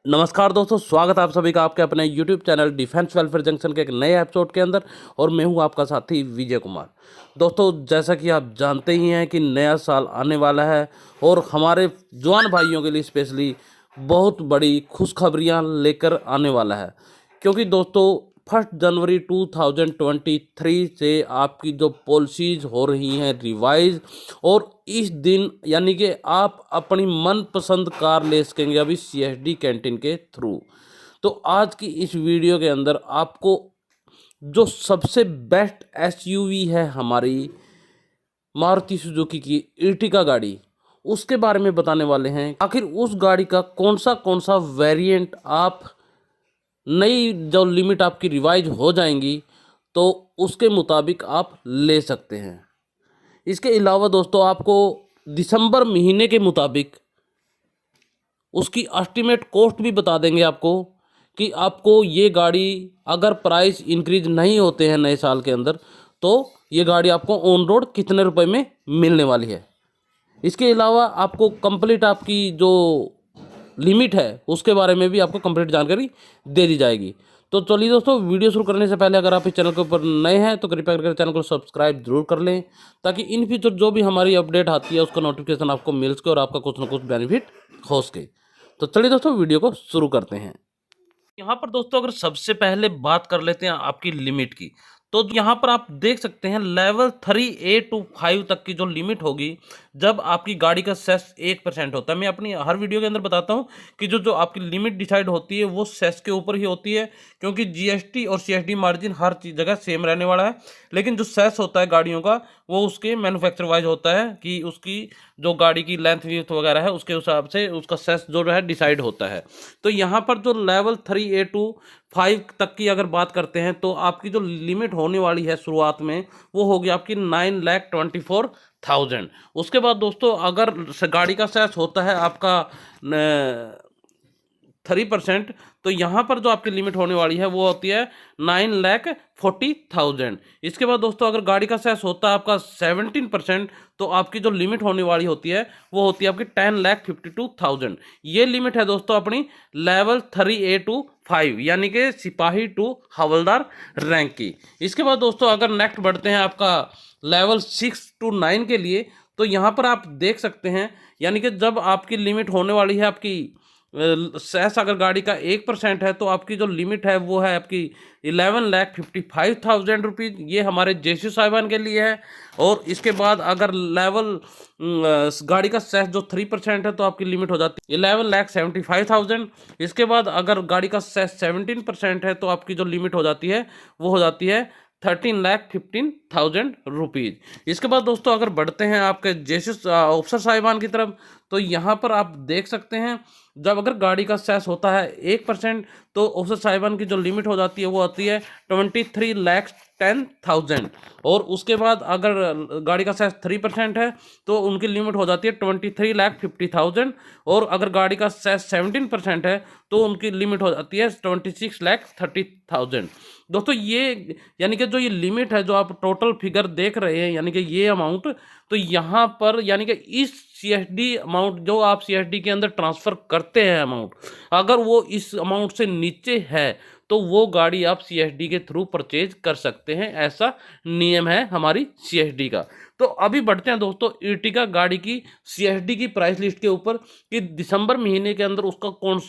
नमस्कार दोस्तों, स्वागत है आप सभी का आपके अपने YouTube channel defence welfare junction के एक नए एपिसोड के अंदर। और मैं हूं आपका साथी विजय कुमार। दोस्तों, जैसा कि आप जानते ही हैं कि नया साल आने वाला है और हमारे जवान भाइयों के लिए स्पेशली बहुत बड़ी खुशखबरियां लेकर आने वाला है। क्योंकि दोस्तों 1 जनवरी 2023 से आपकी जो पॉलिसीज हो रही हैं रिवाइज, और इस दिन यानी कि आप अपनी मनपसंद कार ले सकेंगे अभी सीएसडी कैंटीन के थ्रू। तो आज की इस वीडियो के अंदर आपको जो सबसे बेस्ट एसयूवी है हमारी मारुति सुजुकी की इर्टिगा गाड़ी, उसके बारे में बताने वाले हैं। आखिर उस गाड़ी का कौन सा वेरिएंट आप नई जो लिमिट आपकी रिवाइज हो जाएंगी तो उसके मुताबिक आप ले सकते हैं। इसके अलावा दोस्तों आपको दिसंबर महीने के मुताबिक उसकी एस्टिमेट कॉस्ट भी बता देंगे आपको कि आपको ये गाड़ी अगर प्राइस इंक्रीज नहीं होते हैं नए साल के अंदर तो ये गाड़ी आपको ऑन रोड कितने रुपए में मिलने वाली है। इसके अलावा आपको कंप्लीट आपकी जो लिमिट है उसके बारे में भी आपको कंप्लीट जानकारी दे दी जाएगी। तो चलिए दोस्तों, वीडियो शुरू करने से पहले अगर आप इस चैनल के ऊपर नए हैं तो कृपया करके चैनल को सब्सक्राइब जरूर कर लें, ताकि इन फ्यूचर जो भी हमारी अपडेट आती है उसका नोटिफिकेशन आपको मिल सके और आपका कुछ ना कुछ बेनिफिट हो सके। तो चलिए दोस्तों, वीडियो को शुरू करते हैं। यहाँ पर दोस्तों अगर सबसे पहले बात कर लेते हैं आपकी लिमिट की, तो यहाँ पर आप देख सकते हैं लेवल 3A to 5 तक की जो लिमिट होगी जब आपकी गाड़ी का सेस 1% होता है। मैं अपनी हर वीडियो के अंदर बताता हूँ कि जो आपकी लिमिट डिसाइड होती है वो सेस के ऊपर ही होती है, क्योंकि जीएसटी और सीएसडी मार्जिन हर चीज जगह सेम रहने वाला है। लेकिन जो सेस होता है गाड़ियों का वो उसके मैन्युफैक्चर वाइज होता है कि उसकी जो गाड़ी की लेंथ विड्थ वगैरह है उसके हिसाब से उसका सेस जो है डिसाइड होता है। तो यहाँ पर जो लेवल 3A to 5 तक की अगर बात करते हैं तो आपकी जो लिमिट होने वाली है शुरुआत में वो होगी आपकी 9,24,000। उसके बाद दोस्तों अगर गाड़ी का सेस होता है आपका 3%, तो यहाँ पर जो आपकी लिमिट होने वाली है वो होती है 9,40,000। इसके बाद दोस्तों अगर गाड़ी का सेस होता है आपका 17%, तो आपकी जो लिमिट होने वाली होती है वो होती है आपकी 10,52,000। ये लिमिट है दोस्तों अपनी लेवल 3A to 5 यानी कि सिपाही टू हवलदार रैंक की। इसके बाद दोस्तों अगर नेक्स्ट बढ़ते हैं आपका लेवल 6 to 9 के लिए, तो यहाँ पर आप देख सकते हैं यानी कि जब आपकी लिमिट होने वाली है आपकी सेस अगर गाड़ी का 1% है तो आपकी जो लिमिट है वो है आपकी 11,55,000 रुपीज़। ये हमारे जेसी साहिबान के लिए है। और इसके बाद अगर लेवल गाड़ी का सेस जो 3% है तो आपकी लिमिट हो जाती है 11,75,000। इसके बाद अगर गाड़ी का सेस 17% है तो आपकी जो लिमिट हो जाती है वो हो जाती है 13,15,000 रुपीज़। इसके बाद दोस्तों अगर बढ़ते हैं आपके जेसी ऑफिसर साहिबान की तरफ, तो यहाँ पर आप देख सकते हैं जब अगर गाड़ी का सेस होता है 1% तो ऑफिसर साहिबान की जो लिमिट हो जाती है वो आती है 23,10,000। और उसके बाद अगर गाड़ी का सेस 3% है तो उनकी लिमिट हो जाती है 23,50,000। और अगर गाड़ी का सेस 17% है तो उनकी लिमिट हो जाती है 26,30,000। दोस्तों ये यानी कि जो ये लिमिट है जो आप टोटल फिगर देख रहे हैं यानी कि ये अमाउंट, तो यहाँ पर यानी कि इस सीएसडी अमाउंट जो आप सीएसडी के अंदर ट्रांसफ़र करते हैं अमाउंट, अगर वो इस अमाउंट से नीचे है तो वो गाड़ी आप सीएसडी के थ्रू परचेज कर सकते हैं। ऐसा नियम है हमारी सीएसडी का। तो अभी बढ़ते हैं दोस्तों इर्टिगा गाड़ी की सीएसडी की प्राइस लिस्ट के ऊपर कि दिसंबर महीने के अंदर उसका कौन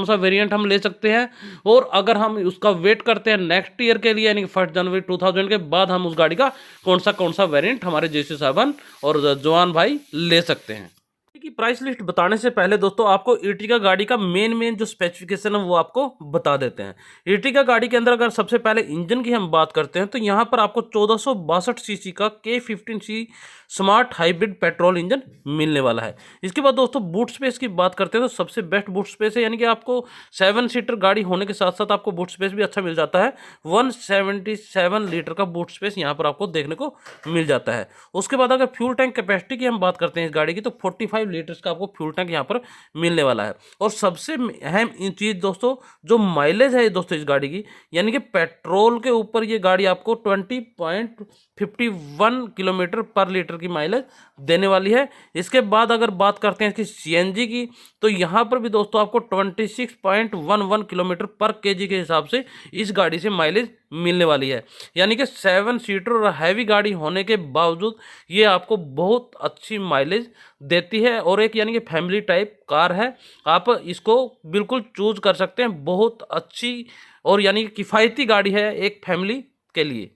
सा वेरिएंट हम ले सकते हैं। और अगर हम उसका वेट करते हैं नेक्स्ट ईयर के लिए यानी कि 1 जनवरी 2000 के बाद हम उस गाड़ी का कौन सा वेरिएंट हमारे जेसी साहबान और जवान भाई ले सकते हैं। की प्राइस लिस्ट बताने से पहले दोस्तों आपको इर्टिगा गाड़ी का मेन जो स्पेसिफिकेशन है वो आपको बता देते हैं। इर्टिगा गाड़ी के अंदर अगर सबसे पहले इंजन की हम बात करते हैं तो यहाँ पर आपको 1462 सीसी का K15C smart hybrid petrol engine मिलने वाला है। इसके बाद दोस्तों बूट स्पेस की बात करते हैं तो सबसे बेस्ट बूट स्पेस है, यानी कि आपको 7 सीटर गाड़ी होने के साथ साथ आपको बूट स्पेस भी अच्छा मिल जाता है। 177 लीटर का बूट स्पेस यहाँ पर आपको देखने को मिल जाता है। उसके बाद अगर फ्यूल टैंक कैपेसिटी की हम बात करते हैं इस गाड़ी की तो 45 लीटर्स का आपको फ्यूल टैंक यहाँ पर मिलने वाला है। और सबसे अहम चीज़ दोस्तों जो माइलेज है दोस्तों इस गाड़ी की, यानी कि पेट्रोल के ऊपर ये गाड़ी आपको 20.51 किलोमीटर पर लीटर की माइलेज देने वाली है। इसके बाद अगर बात करते हैं इसकी सीएनजी की, तो यहाँ पर भी दोस्तों आपको 26.11 किलोमीटर पर केजी के हिसाब से इस गाड़ी से माइलेज मिलने वाली है। यानी कि 7 सीटर और हैवी गाड़ी होने के बावजूद ये आपको बहुत अच्छी माइलेज देती है और एक यानी कि फैमिली टाइप कार है। आप इसको बिल्कुल चूज कर सकते हैं, बहुत अच्छी और यानी कि किफ़ायती गाड़ी है एक फैमिली के लिए।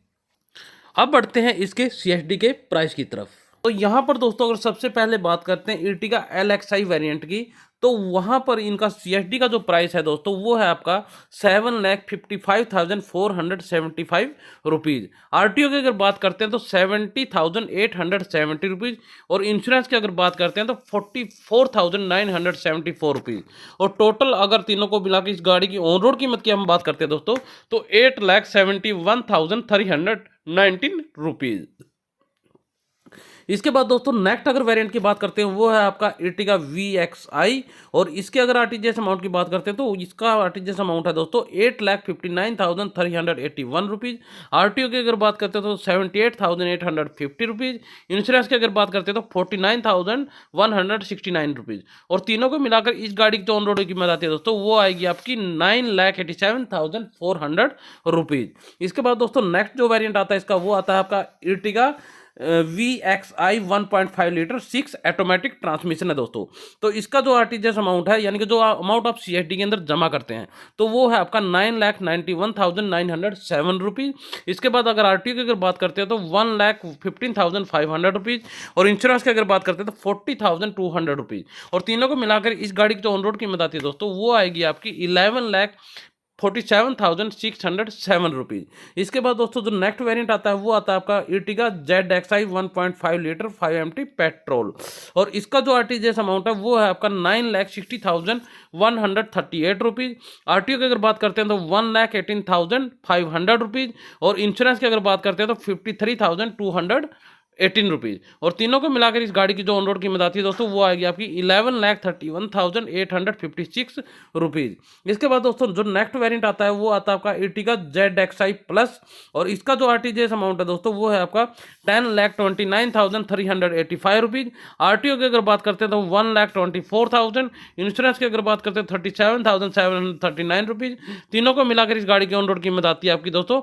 अब बढ़ते हैं इसके सीएचडी के प्राइस की तरफ। तो यहाँ पर दोस्तों अगर सबसे पहले बात करते हैं Ertiga LXi वेरिएंट की, तो वहाँ पर इनका सीएचडी का जो प्राइस है दोस्तों वो है आपका 7,55,475 रुपीज़। आरटीओ की अगर बात करते हैं तो 70,870 रुपीज़ और इंश्योरेंस की अगर बात करते हैं तो 44,974 रुपीज़। और टोटल अगर तीनों को मिला के इस गाड़ी की ऑन रोड कीमत की हम बात करते हैं दोस्तों तो 8,71,319 रुपीज़। इसके बाद दोस्तों नेक्स्ट अगर वेरिएंट की बात करते हैं वो है आपका Ertiga VXi और इसके अगर आरटीजीएस अमाउंट की बात करते हैं तो इसका आरटीजीएस अमाउंट है दोस्तों 8,59,381 रुपीज़। आरटीओ की अगर बात करते हैं तो 78,850 रुपीज़। इंश्योरेंस की अगर बात करते हैं तो 49,169 रुपीज़। और तीनों को मिलाकर इस गाड़ी की जो ऑन रोड कीमत आती है दोस्तों वो आएगी आपकी 9,87,400 रुपीज़। इसके बाद दोस्तों नेक्स्ट जो वेरिएंट आता है इसका वो आता है आपका Ertiga VXi 1.5 litre 6 automatic transmission है दोस्तों। तो इसका जो आरटीजीएस अमाउंट है यानी कि जो अमाउंट आप सीएचडी के अंदर जमा करते हैं तो वो है आपका 9,91,907 रुपीज़। इसके बाद अगर आरटीओ की अगर बात करते हैं तो 1,15,500 रुपीज़ और इंश्योरेंस की अगर बात करते हैं तो 40,200 रुपीज़। और तीनों को मिलाकर इस गाड़ी की जो ऑन रोड कीमत आती है दोस्तों वो आएगी आपकी 11,47,607 रुपीज़। इसके बाद दोस्तों जो नेक्स्ट वेरिएंट आता है वो आता है आपका Ertiga ZXi 1.5 litre 5 MT petrol और इसका जो आरटीजीएस अमाउंट है वो है आपका 9,60,138 रुपीज़। आरटीओ की अगर बात करते हैं तो 1,18,500 रुपीज़ और इंश्योरेंस की अगर बात करते हैं तो 53,218 रुपीज़। और तीनों को मिलाकर इस गाड़ी की जो ऑन रोड कीमत आती है दोस्तों वो आएगी आपकी 11,31,856 रुपीज़। इसके बाद दोस्तों जो नेक्स्ट वेरिएंट आता है वो आता है आपका Ertiga ZXi प्लस और इसका जो आरटीजीएस अमाउंट है दोस्तों वो है आपका 10,29,385 रुपीज़। आरटीओ की अगर बात करते हैं तो 1,24,000। इंश्योरेंस की अगर बात करते हैं 37,739 रुपीज़। तीनों को मिलाकर इस गाड़ी की ऑन रोड कीमत आती है आपकी दोस्तों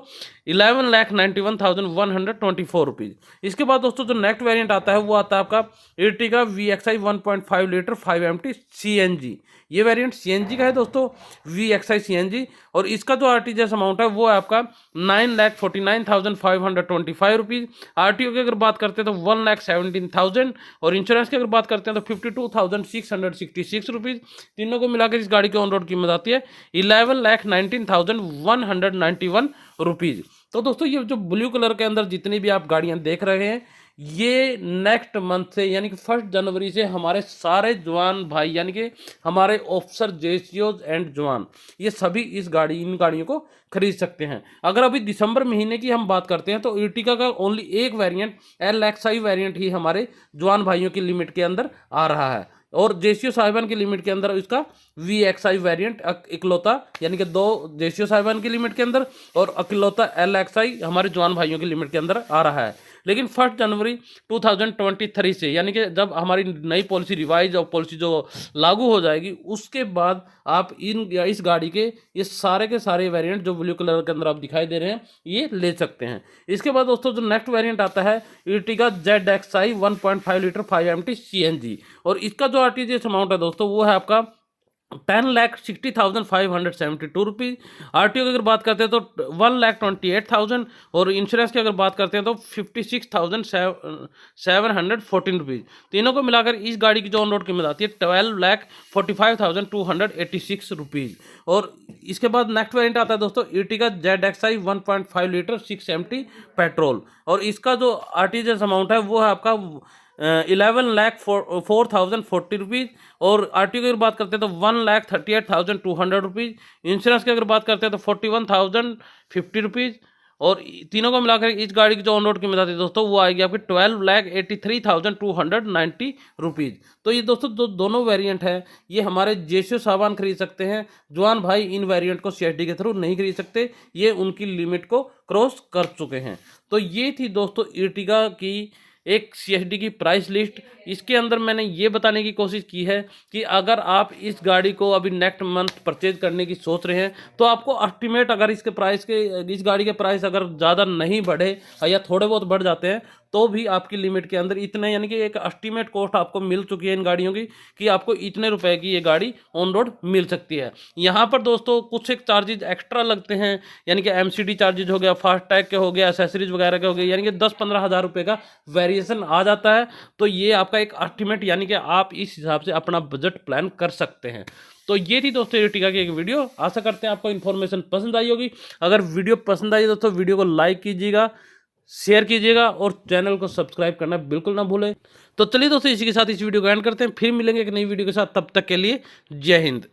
11,91,124 रुपीज़। इसके बाद दोस्तों जो नेक्स्ट वेरिएंट आता है वो आता है आपका Ertiga VXi 1.5 litre 5 MT CNG। ये वेरिएंट सीएनजी का है दोस्तों VXi CNG और इसका जो आरटीजीएस अमाउंट है वो है आपका 9,49,525 रुपीज़। आरटीओ की अगर बात करते हैं तो 1,17,000 और इंश्योरेंस की अगर बात करते हैं तो 52,666 रुपीज़। तीनों को मिलाकर इस गाड़ी की ऑन रोड कीमत आती है 11,19,191 रुपीज़। तो दोस्तों ये जो ब्लू कलर के अंदर जितनी भी आप गाड़ियां देख रहे हैं ये नेक्स्ट मंथ से यानी कि 1 जनवरी से हमारे सारे जवान भाई यानी कि हमारे ऑफिसर जेसीओज एंड जवान ये सभी इन गाड़ियों को खरीद सकते हैं। अगर अभी दिसंबर महीने की हम बात करते हैं तो Ertiga का ओनली एक वेरिएंट LXi वेरिएंट ही हमारे जवान भाइयों की लिमिट के अंदर आ रहा है और जेसीओ साहिबान की लिमिट के अंदर इसका VXi वेरिएंट इकलौता यानी कि 2 जेसीओ साहिबान की लिमिट के अंदर और इकलौता LXi हमारे जवान भाइयों की लिमिट के अंदर आ रहा है। लेकिन 1 जनवरी 2023 से यानी कि जब हमारी नई पॉलिसी रिवाइज और पॉलिसी जो लागू हो जाएगी उसके बाद आप इस गाड़ी के ये सारे के सारे वेरिएंट जो ब्लू कलर के अंदर आप दिखाई दे रहे हैं ये ले सकते हैं। इसके बाद दोस्तों जो नेक्स्ट वेरिएंट आता है Ertiga ZXi 1.5 litre 5 MT CNG और इसका जो आरटीजीएस अमाउंट है दोस्तों वो है आपका 10,60,572 रुपीज़। आरटीओ की अगर बात करते हैं तो 1,28,000 और इंश्योरेंस की अगर बात करते हैं तो 56,714 रुपीज़। तीनों को मिलाकर इस गाड़ी की जो ऑन रोड कीमत आती है 12,45,286 रुपीज़। और इसके बाद नेक्स्ट वेरिएंट आता है दोस्तों Ertiga ZXi 1.5 litre 6 MT petrol और इसका जो आरटीजीएस अमाउंट है वो है आपका 11,04,040 रुपीज़ और आरटीओ की अगर बात करते हैं तो 1,38,200 रुपीज़। इंश्योरेंस की अगर बात करते हैं तो 41,050 रुपीज़ और तीनों को मिलाकर इस गाड़ी की जो ऑन रोड कीमत आती है दोस्तों वो आएगी आपकी 12,83,290 रुपीज़। तो ये दोस्तों दोनों वेरिएंट है ये हमारे जेसीओ सामान खरीद सकते हैं। जवान भाई इन वेरिएंट को सीएचडी के थ्रू नहीं खरीद सकते, ये उनकी लिमिट को क्रॉस कर चुके हैं। तो ये थी दोस्तों Ertiga की एक CSD की प्राइस लिस्ट। इसके अंदर मैंने ये बताने की कोशिश की है कि अगर आप इस गाड़ी को अभी नेक्स्ट मंथ परचेज करने की सोच रहे हैं तो आपको एस्टिमेट, अगर इसके प्राइस के, इस गाड़ी के प्राइस अगर ज़्यादा नहीं बढ़े या थोड़े बहुत बढ़ जाते हैं तो भी आपकी लिमिट के अंदर इतने, यानी कि एक एस्टिमेट कॉस्ट आपको मिल चुकी है इन गाड़ियों की कि आपको इतने रुपए की ये गाड़ी ऑन रोड मिल सकती है। यहाँ पर दोस्तों कुछ एक चार्जेज एक्स्ट्रा लगते हैं, यानी कि MCD चार्जेज हो गया, फास्ट टैग के हो गया, एसेसरीज वगैरह के हो गए, यानी कि 10-15 हज़ार रुपये का वेरिएशन आ जाता है। तो ये आपका एक एस्टिमेट, यानी कि आप इस हिसाब से अपना बजट प्लान कर सकते हैं। तो ये थी दोस्तों एर्टिगा की एक वीडियो। आशा करते हैं आपको इन्फॉर्मेशन पसंद आई होगी। अगर वीडियो पसंद आई दोस्तों वीडियो को लाइक कीजिएगा, शेयर कीजिएगा और चैनल को सब्सक्राइब करना बिल्कुल ना भूलें। तो चलिए दोस्तों इसी के साथ इस वीडियो को एंड करते हैं, फिर मिलेंगे एक नई वीडियो के साथ। तब तक के लिए जय हिंद।